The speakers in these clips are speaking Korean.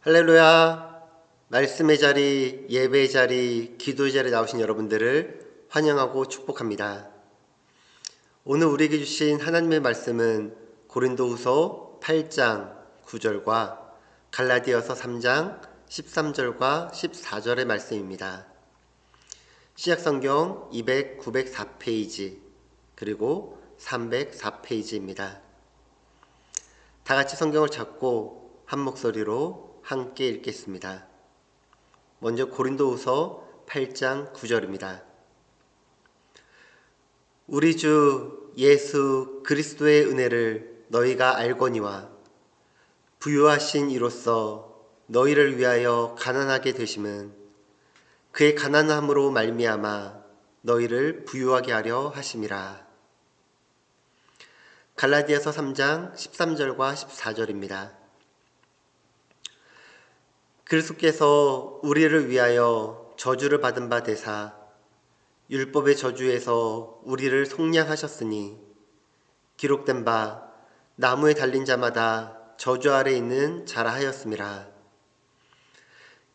할렐루야. 말씀의 자리, 예배의 자리, 기도의 자리에 나오신 여러분들을 환영하고 축복합니다. 오늘 우리에게 주신 하나님의 말씀은 고린도후서 8장 9절과 갈라디아서 3장 13절과 14절의 말씀입니다. 신약성경 904페이지 그리고 304페이지입니다. 다 같이 성경을 찾고 한 목소리로 함께 읽겠습니다. 먼저 고린도후서 8장 9절입니다. 우리 주 예수 그리스도의 은혜를 너희가 알거니와 부유하신 이로써 너희를 위하여 가난하게 되심은 그의 가난함으로 말미암아 너희를 부유하게 하려 하심이라. 갈라디아서 3장 13절과 14절입니다. 그리스도께서 우리를 위하여 저주를 받은 바 되사 율법의 저주에서 우리를 속량하셨으니 기록된 바 나무에 달린 자마다 저주 아래 있는 자라 하였음이라.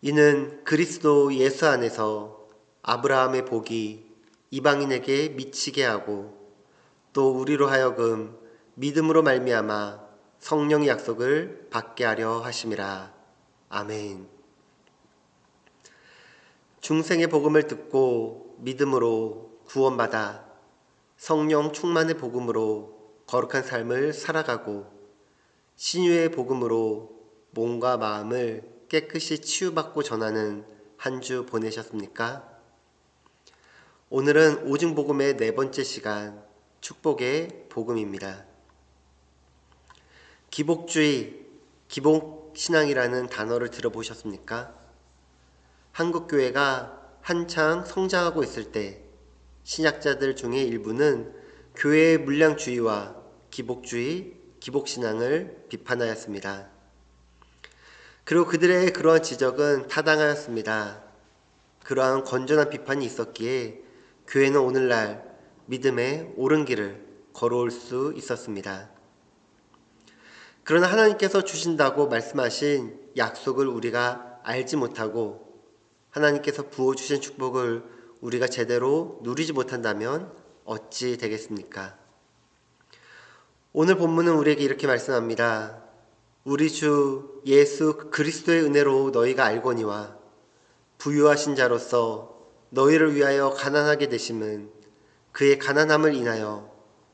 이는 그리스도 예수 안에서 아브라함의 복이 이방인에게 미치게 하고 또 우리로 하여금 믿음으로 말미암아 성령의 약속을 받게 하려 하심이라. 아멘. 중생의 복음을 듣고 믿음으로 구원받아 성령 충만의 복음으로 거룩한 삶을 살아가고 신유의 복음으로 몸과 마음을 깨끗이 치유받고 전하는 한 주 보내셨습니까? 오늘은 오증복음의 네 번째 시간 축복의 복음입니다. 기복주의, 기복신앙이라는 단어를 들어보셨습니까? 한국교회가 한창 성장하고 있을 때 신약자들 중에 일부는 교회의 물량주의와 기복주의, 기복신앙을 비판하였습니다. 그리고 그들의 그러한 지적은 타당하였습니다. 그러한 건전한 비판이 있었기에 교회는 오늘날 믿음의 옳은 길을 걸어올 수 있었습니다. 그러나 하나님께서 주신다고 말씀하신 약속을 우리가 알지 못하고 하나님께서 부어주신 축복을 우리가 제대로 누리지 못한다면 어찌 되겠습니까? 오늘 본문은 우리에게 이렇게 말씀합니다. 우리 주 예수 그리스도의 은혜로 너희가 알거니와 부유하신 자로서 너희를 위하여 가난하게 되심은 그의 가난함을 인하여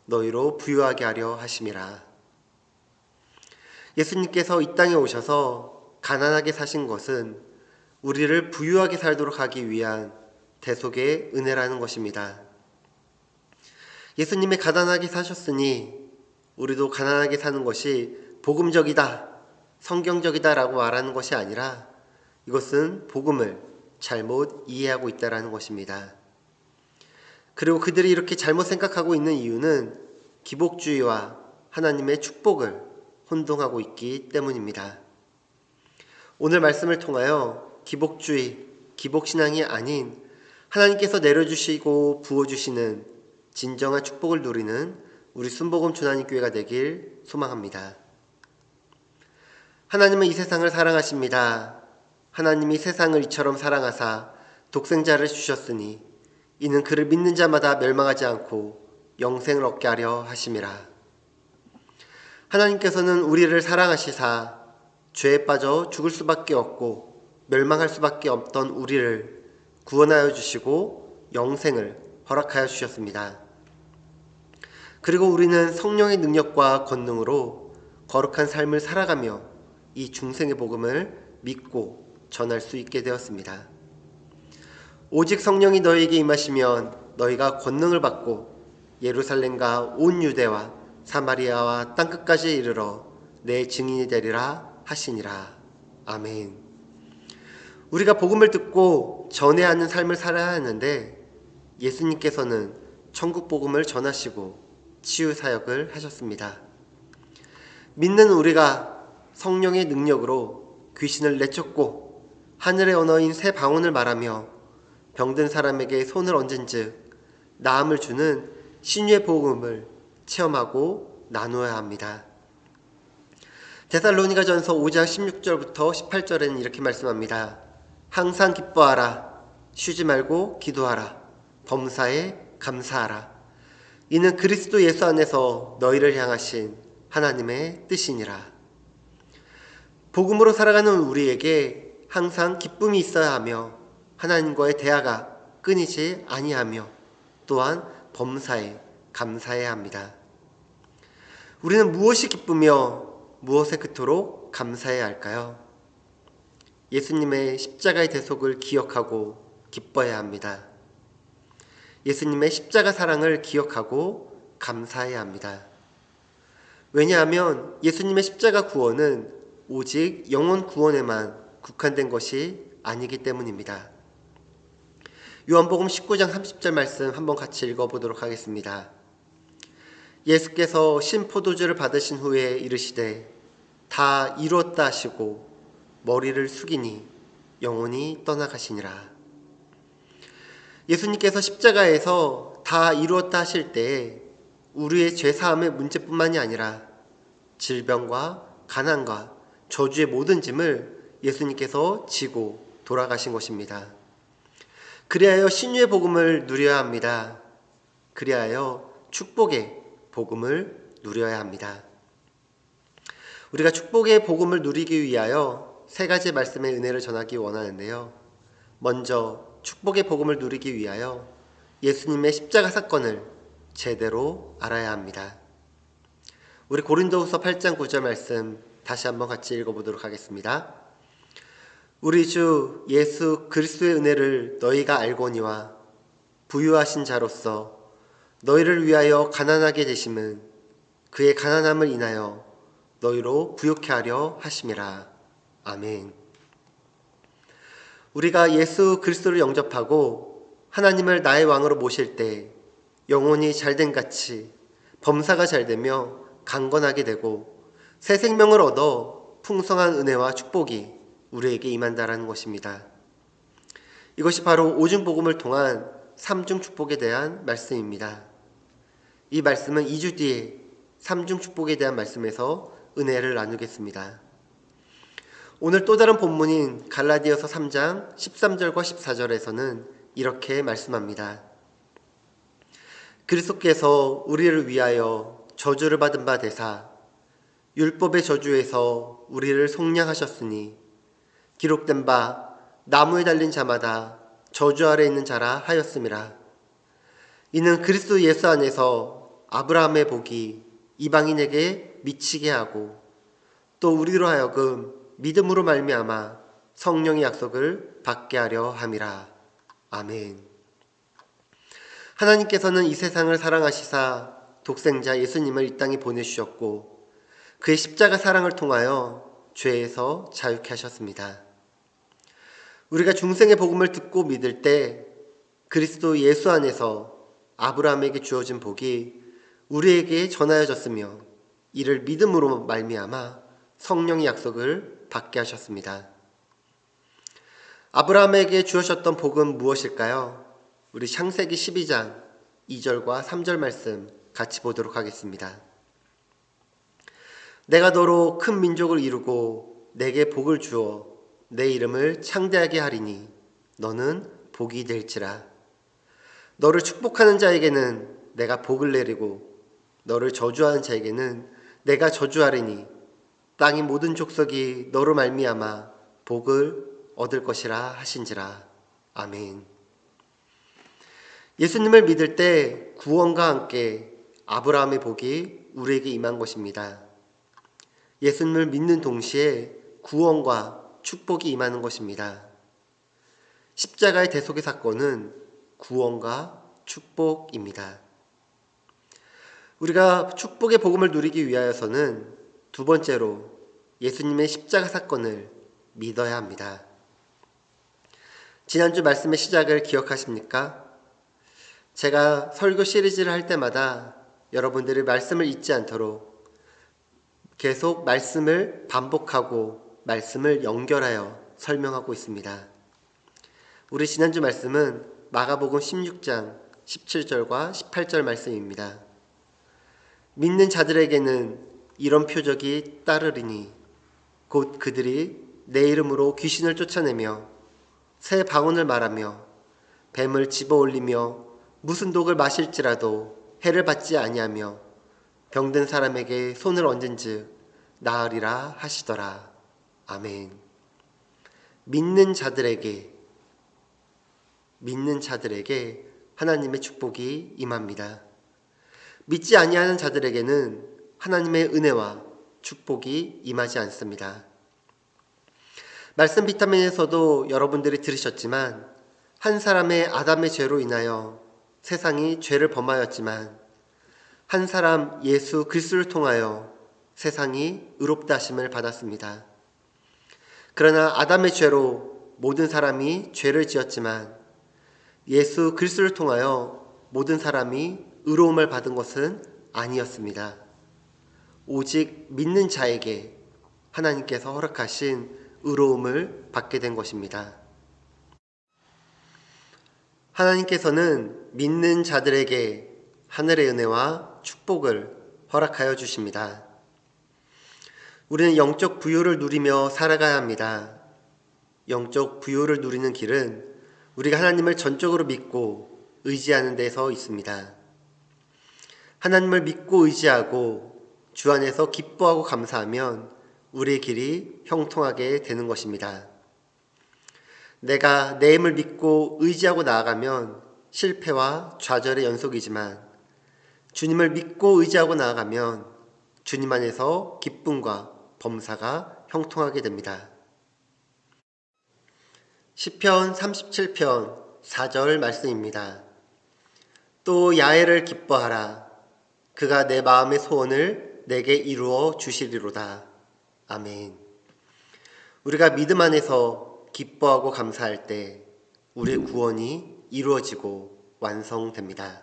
너희로 부유하게 하려 하심이라. 예수님께서 이 땅에 오셔서 가난하게 사신 것은 우리를 부유하게 살도록 하기 위한 대속의 은혜라는 것입니다. 예수님이 가난하게 사셨으니 우리도 가난하게 사는 것이 복음적이다, 성경적이다 라고 말하는 것이 아니라 이것은 복음을 잘못 이해하고 있다는 것입니다. 그리고 그들이 이렇게 잘못 생각하고 있는 이유는 기복주의와 하나님의 축복을 혼동하고 있기 때문입니다. 오늘 말씀을 통하여 기복주의, 기복신앙이 아닌 하나님께서 내려주시고 부어주시는 진정한 축복을 누리는 우리 순복음 주나님교회가 되길 소망합니다. 하나님은 이 세상을 사랑하십니다. 하나님이 세상을 이처럼 사랑하사 독생자를 주셨으니 이는 그를 믿는 자마다 멸망하지 않고 영생을 얻게 하려 하심이라. 하나님께서는 우리를 사랑하시사 죄에 빠져 죽을 수밖에 없고 멸망할 수밖에 없던 우리를 구원하여 주시고 영생을 허락하여 주셨습니다. 그리고 우리는 성령의 능력과 권능으로 거룩한 삶을 살아가며 이 중생의 복음을 믿고 전할 수 있게 되었습니다. 오직 성령이 너희에게 임하시면 너희가 권능을 받고 예루살렘과 온 유대와 사마리아와 땅끝까지 이르러 내 증인이 되리라 하시니라. 아멘. 우리가 복음을 듣고 전해야 하는 삶을 살아야 하는데 예수님께서는 천국 복음을 전하시고 치유 사역을 하셨습니다. 믿는 우리가 성령의 능력으로 귀신을 내쫓고 하늘의 언어인 새 방언을 말하며 병든 사람에게 손을 얹은즉 나음을 주는 신유의 복음을 체험하고 나누어야 합니다. 데살로니가전서 5장 16절부터 18절에는 이렇게 말씀합니다. 항상 기뻐하라. 쉬지 말고 기도하라. 범사에 감사하라. 이는 그리스도 예수 안에서 너희를 향하신 하나님의 뜻이니라. 복음으로 살아가는 우리에게 항상 기쁨이 있어야 하며 하나님과의 대화가 끊이지 아니하며 또한 범사에 감사해야 합니다. 우리는 무엇이 기쁘며 무엇에 그토록 감사해야 할까요? 예수님의 십자가의 대속을 기억하고 기뻐해야 합니다. 예수님의 십자가 사랑을 기억하고 감사해야 합니다. 왜냐하면 예수님의 십자가 구원은 오직 영혼 구원에만 국한된 것이 아니기 때문입니다. 요한복음 19장 30절 말씀 한번 같이 읽어보도록 하겠습니다. 예수께서 신포도주를 받으신 후에 이르시되 다 이루었다 하시고 머리를 숙이니 영혼이 떠나가시니라. 예수님께서 십자가에서 다 이루었다 하실 때에 우리의 죄사함의 문제뿐만이 아니라 질병과 가난과 저주의 모든 짐을 예수님께서 지고 돌아가신 것입니다. 그리하여 신유의 복음을 누려야 합니다. 그리하여 축복의 복음을 누려야 합니다. 우리가 축복의 복음을 누리기 위하여 세 가지 말씀의 은혜를 전하기 원하는데요. 먼저 축복의 복음을 누리기 위하여 예수님의 십자가 사건을 제대로 알아야 합니다. 우리 고린도후서 8장 9절 말씀 다시 한번 같이 읽어보도록 하겠습니다. 우리 주 예수 그리스도의 은혜를 너희가 알거니와 부유하신 자로서 너희를 위하여 가난하게 되심은 그의 가난함을 인하여 너희로 부욕케 하려 하심이라. 아멘. 우리가 예수 그리스도를 영접하고 하나님을 나의 왕으로 모실 때 영혼이 잘된 같이 범사가 잘되며 강건하게 되고 새 생명을 얻어 풍성한 은혜와 축복이 우리에게 임한다라는 것입니다. 이것이 바로 오중복음을 통한 삼중 축복에 대한 말씀입니다. 이 말씀은 2주 뒤에 삼중 축복에 대한 말씀에서 은혜를 나누겠습니다. 오늘 또 다른 본문인 갈라디아서 3장 13절과 14절에서는 이렇게 말씀합니다. 그리스도께서 우리를 위하여 저주를 받은 바 되사 율법의 저주에서 우리를 속량하셨으니 기록된 바 나무에 달린 자마다 저주 아래 있는 자라 하였음이라. 이는 그리스도 예수 안에서 아브라함의 복이 이방인에게 미치게 하고 또 우리로 하여금 믿음으로 말미암아 성령의 약속을 받게 하려 함이라. 아멘. 하나님께서는 이 세상을 사랑하시사 독생자 예수님을 이 땅에 보내주셨고 그의 십자가 사랑을 통하여 죄에서 자유케 하셨습니다. 우리가 중생의 복음을 듣고 믿을 때 그리스도 예수 안에서 아브라함에게 주어진 복이 우리에게 전하여졌으며 이를 믿음으로 말미암아 성령의 약속을 받게 하셨습니다. 아브라함에게 주어졌던 복은 무엇일까요? 우리 창세기 12장 2절과 3절 말씀 같이 보도록 하겠습니다. 내가 너로 큰 민족을 이루고 내게 복을 주어 내 이름을 창대하게 하리니 너는 복이 될지라. 너를 축복하는 자에게는 내가 복을 내리고 너를 저주하는 자에게는 내가 저주하리니 땅의 모든 족속이 너로 말미암아 복을 얻을 것이라 하신지라. 아멘. 예수님을 믿을 때 구원과 함께 아브라함의 복이 우리에게 임한 것입니다. 예수님을 믿는 동시에 구원과 축복이 임하는 것입니다. 십자가의 대속의 사건은 구원과 축복입니다. 우리가 축복의 복음을 누리기 위하여서는 두 번째로 예수님의 십자가 사건을 믿어야 합니다. 지난주 말씀의 시작을 기억하십니까? 제가 설교 시리즈를 할 때마다 여러분들이 말씀을 잊지 않도록 계속 말씀을 반복하고 말씀을 연결하여 설명하고 있습니다. 우리 지난주 말씀은 마가복음 16장 17절과 18절 말씀입니다. 믿는 자들에게는 이런 표적이 따르리니 곧 그들이 내 이름으로 귀신을 쫓아내며 새 방언을 말하며 뱀을 집어올리며 무슨 독을 마실지라도 해를 받지 아니하며 병든 사람에게 손을 얹은즉 나으리라 하시더라. 아멘. 믿는 자들에게 하나님의 축복이 임합니다. 믿지 아니하는 자들에게는 하나님의 은혜와 축복이 임하지 않습니다. 말씀 비타민에서도 여러분들이 들으셨지만 한 사람의 아담의 죄로 인하여 세상이 죄를 범하였지만 한 사람 예수 그리스도를 통하여 세상이 의롭다 하심을 받았습니다. 그러나 아담의 죄로 모든 사람이 죄를 지었지만 예수 그리스도를 통하여 모든 사람이 의로움을 받은 것은 아니었습니다. 오직 믿는 자에게 하나님께서 허락하신 의로움을 받게 된 것입니다. 하나님께서는 믿는 자들에게 하늘의 은혜와 축복을 허락하여 주십니다. 우리는 영적 부요를 누리며 살아가야 합니다. 영적 부요를 누리는 길은 우리가 하나님을 전적으로 믿고 의지하는 데서 있습니다. 하나님을 믿고 의지하고 주 안에서 기뻐하고 감사하면 우리의 길이 형통하게 되는 것입니다. 내가 내 힘을 믿고 의지하고 나아가면 실패와 좌절의 연속이지만 주님을 믿고 의지하고 나아가면 주님 안에서 기쁨과 범사가 형통하게 됩니다. 시편 37편 4절 말씀입니다. 또 야훼를 기뻐하라. 그가 내 마음의 소원을 내게 이루어 주시리로다. 아멘. 우리가 믿음 안에서 기뻐하고 감사할 때 우리의 구원이 이루어지고 완성됩니다.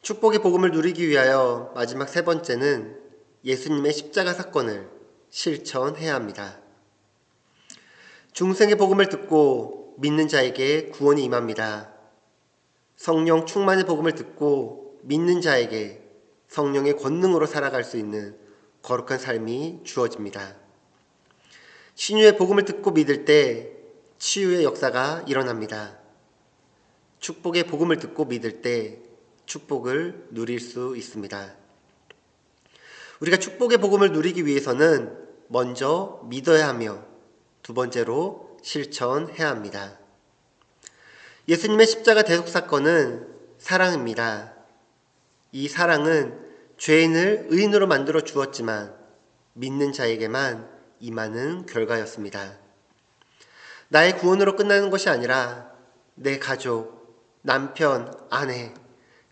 축복의 복음을 누리기 위하여 마지막 세 번째는 예수님의 십자가 사건을 실천해야 합니다. 중생의 복음을 듣고 믿는 자에게 구원이 임합니다. 성령 충만의 복음을 듣고 믿는 자에게 성령의 권능으로 살아갈 수 있는 거룩한 삶이 주어집니다. 신유의 복음을 듣고 믿을 때 치유의 역사가 일어납니다. 축복의 복음을 듣고 믿을 때 축복을 누릴 수 있습니다. 우리가 축복의 복음을 누리기 위해서는 먼저 믿어야 하며 두 번째로 실천해야 합니다. 예수님의 십자가 대속 사건은 사랑입니다. 이 사랑은 죄인을 의인으로 만들어 주었지만 믿는 자에게만 임하는 결과였습니다. 나의 구원으로 끝나는 것이 아니라 내 가족, 남편, 아내,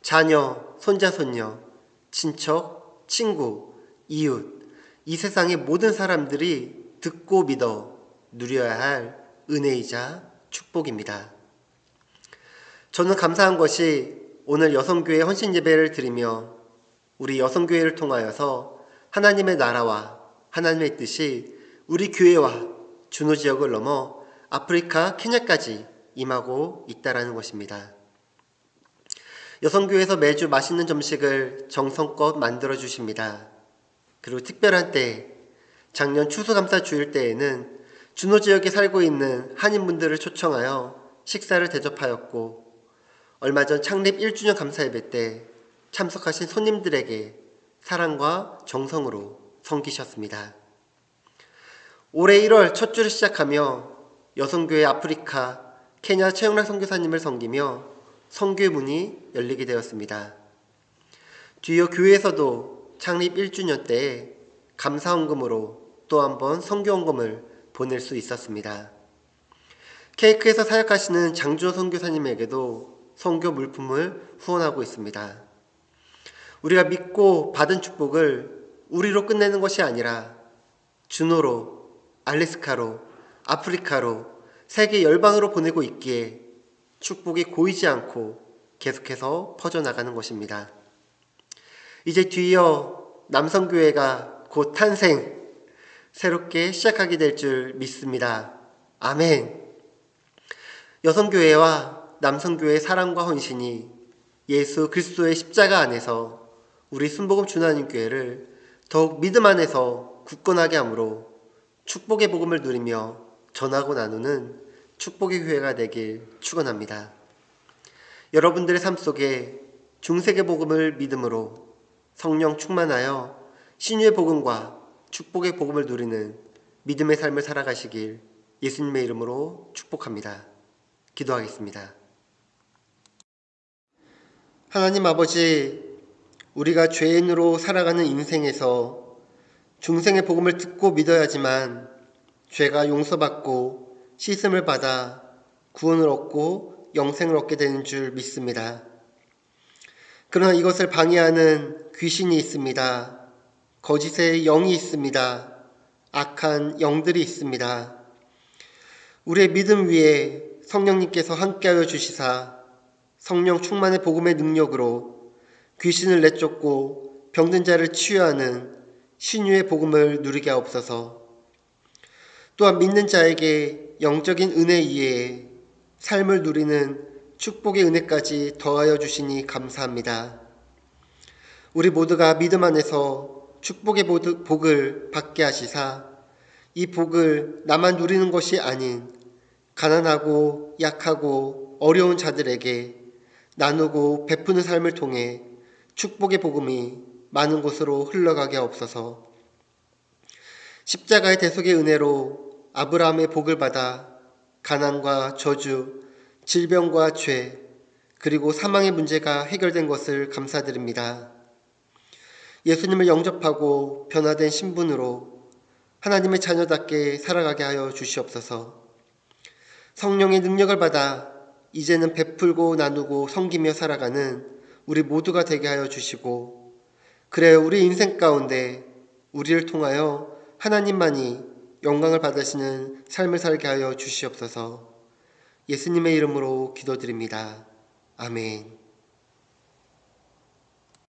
자녀, 손자, 손녀, 친척, 친구, 이웃, 이 세상의 모든 사람들이 듣고 믿어 누려야 할 은혜이자 축복입니다. 저는 감사한 것이 오늘 여성교회 헌신 예배를 드리며 우리 여성교회를 통하여서 하나님의 나라와 하나님의 뜻이 우리 교회와 준호 지역을 넘어 아프리카 케냐까지 임하고 있다라는 것입니다. 여성교회에서 매주 맛있는 점식을 정성껏 만들어 주십니다. 그리고 특별한 때 작년 추수감사 주일 때에는 준호 지역에 살고 있는 한인분들을 초청하여 식사를 대접하였고 얼마 전 창립 1주년 감사예배 때 참석하신 손님들에게 사랑과 정성으로 섬기셨습니다. 올해 1월 첫 주를 시작하며 여성교회 아프리카 케냐 최영락 선교사님을 섬기며 선교의 문이 열리게 되었습니다. 뒤이어 교회에서도 창립 1주년 때에 감사헌금으로 또 한 번 선교헌금을 보낼 수 있었습니다. 케이크에서 사역하시는 장주호 선교사님에게도 선교 물품을 후원하고 있습니다. 우리가 믿고 받은 축복을 우리로 끝내는 것이 아니라 준호로, 알래스카로, 아프리카로, 세계 열방으로 보내고 있기에 축복이 고이지 않고 계속해서 퍼져나가는 것입니다. 이제 뒤이어 남성교회가 곧 탄생, 새롭게 시작하게 될 줄 믿습니다. 아멘. 여성교회와 남성교회의 사랑과 헌신이 예수 그리스도의 십자가 안에서 우리 순복음 준하님 교회를 더욱 믿음 안에서 굳건하게 함으로 축복의 복음을 누리며 전하고 나누는 축복의 교회가 되길 축원합니다. 여러분들의 삶 속에 중세의 복음을 믿음으로 성령 충만하여 신유의 복음과 축복의 복음을 누리는 믿음의 삶을 살아가시길 예수님의 이름으로 축복합니다. 기도하겠습니다. 하나님 아버지, 우리가 죄인으로 살아가는 인생에서 중생의 복음을 듣고 믿어야지만 죄가 용서받고 씻음을 받아 구원을 얻고 영생을 얻게 되는 줄 믿습니다. 그러나 이것을 방해하는 귀신이 있습니다. 거짓의 영이 있습니다. 악한 영들이 있습니다. 우리의 믿음 위에 성령님께서 함께하여 주시사 성령 충만의 복음의 능력으로 귀신을 내쫓고 병든 자를 치유하는 신유의 복음을 누리게 하옵소서. 또한 믿는 자에게 영적인 은혜 이외에 삶을 누리는 축복의 은혜까지 더하여 주시니 감사합니다. 우리 모두가 믿음 안에서 축복의 복을 받게 하시사 이 복을 나만 누리는 것이 아닌 가난하고 약하고 어려운 자들에게 나누고 베푸는 삶을 통해 축복의 복음이 많은 곳으로 흘러가게 하옵소서. 십자가의 대속의 은혜로 아브라함의 복을 받아 가난과 저주, 질병과 죄, 그리고 사망의 문제가 해결된 것을 감사드립니다. 예수님을 영접하고 변화된 신분으로 하나님의 자녀답게 살아가게 하여 주시옵소서. 성령의 능력을 받아 이제는 베풀고 나누고 섬기며 살아가는 우리 모두가 되게 하여 주시고, 그래 우리 인생 가운데 우리를 통하여 하나님만이 영광을 받으시는 삶을 살게 하여 주시옵소서. 예수님의 이름으로 기도드립니다. 아멘.